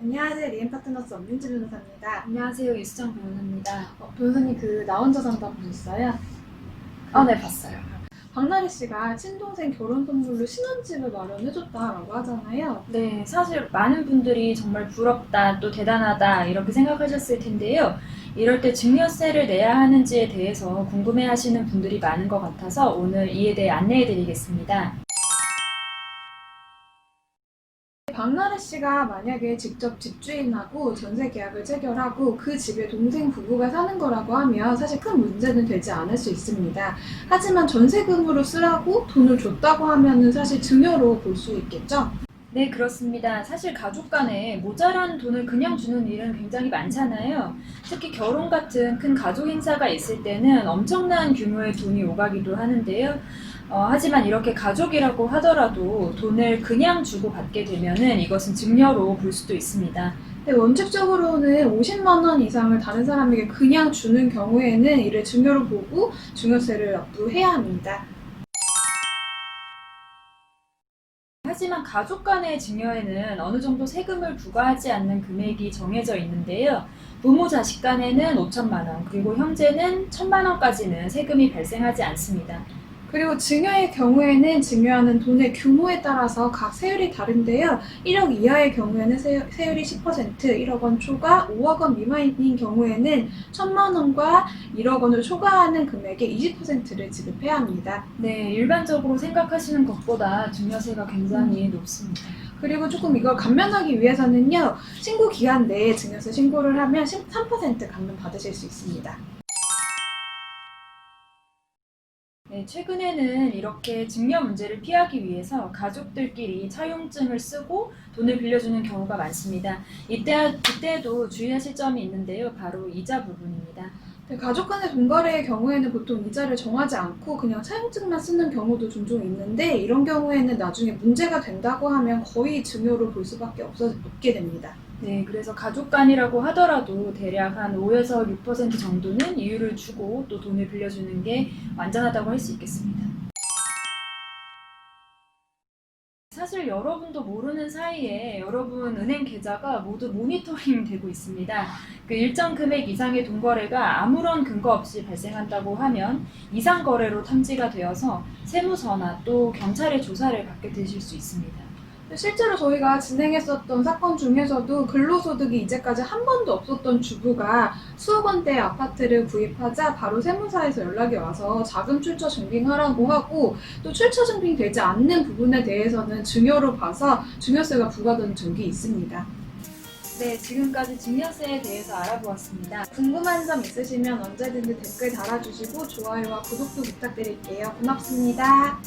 안녕하세요. 리엠파트너스 엄민지 변호사입니다. 안녕하세요. 유수정 변호사입니다. 변호사님 나 혼자 산다 보셨어요? 네, 봤어요. 박나래 씨가 친동생 결혼 선물로 신혼집을 마련해줬다라고 하잖아요. 네, 사실 많은 분들이 정말 부럽다, 또 대단하다 이렇게 생각하셨을 텐데요. 이럴 때 증여세를 내야 하는지에 대해서 궁금해하시는 분들이 많은 것 같아서 오늘 이에 대해 안내해드리겠습니다. 박나래 씨가 만약에 직접 집주인하고 전세 계약을 체결하고 그 집에 동생 부부가 사는 거라고 하면 사실 큰 문제는 되지 않을 수 있습니다. 하지만 전세금으로 쓰라고 돈을 줬다고 하면은 사실 증여로 볼 수 있겠죠? 네, 그렇습니다. 사실 가족 간에 모자란 돈을 그냥 주는 일은 굉장히 많잖아요. 특히 결혼 같은 큰 가족 행사가 있을 때는 엄청난 규모의 돈이 오가기도 하는데요. 하지만 이렇게 가족이라고 하더라도 돈을 그냥 주고 받게 되면은 이것은 증여로 볼 수도 있습니다. 네, 원칙적으로는 50만 원 이상을 다른 사람에게 그냥 주는 경우에는 이를 증여로 보고 증여세를 납부해야 합니다. 하지만 가족 간의 증여에는 어느 정도 세금을 부과하지 않는 금액이 정해져 있는데요. 부모 자식 간에는 5천만 원, 그리고 형제는 1천만 원까지는 세금이 발생하지 않습니다. 그리고 증여의 경우에는 증여하는 돈의 규모에 따라서 각 세율이 다른데요. 1억 이하의 경우에는 세율이 10%, 1억 원 초과, 5억 원 미만인 경우에는 1천만 원과 1억 원을 초과하는 금액의 20%를 지급해야 합니다. 네, 일반적으로 생각하시는 것보다 증여세가 굉장히 높습니다. 그리고 조금 이걸 감면하기 위해서는요, 신고 기간 내에 증여세 신고를 하면 13% 감면 받으실 수 있습니다. 네, 최근에는 이렇게 증여 문제를 피하기 위해서 가족들끼리 차용증을 쓰고 돈을 빌려주는 경우가 많습니다. 이때도 주의하실 점이 있는데요. 바로 이자 부분입니다. 네, 가족 간의 돈 거래의 경우에는 보통 이자를 정하지 않고 그냥 차용증만 쓰는 경우도 종종 있는데, 이런 경우에는 나중에 문제가 된다고 하면 거의 증여로 볼 수밖에 없게 됩니다. 네, 그래서 가족 간이라고 하더라도 대략 한 5에서 6% 정도는 이유를 주고 또 돈을 빌려주는 게 완전하다고 할 수 있겠습니다. 사실 여러분도 모르는 사이에 여러분 은행 계좌가 모두 모니터링 되고 있습니다. 그 일정 금액 이상의 돈 거래가 아무런 근거 없이 발생한다고 하면 이상 거래로 탐지가 되어서 세무서나 또 경찰의 조사를 받게 되실 수 있습니다. 실제로 저희가 진행했었던 사건 중에서도 근로소득이 이제까지 한 번도 없었던 주부가 수억 원대의 아파트를 구입하자 바로 세무사에서 연락이 와서 자금 출처 증빙하라고 하고, 또 출처 증빙되지 않는 부분에 대해서는 증여로 봐서 증여세가 부과되는 적이 있습니다. 네, 지금까지 증여세에 대해서 알아보았습니다. 궁금한 점 있으시면 언제든지 댓글 달아주시고 좋아요와 구독도 부탁드릴게요. 고맙습니다.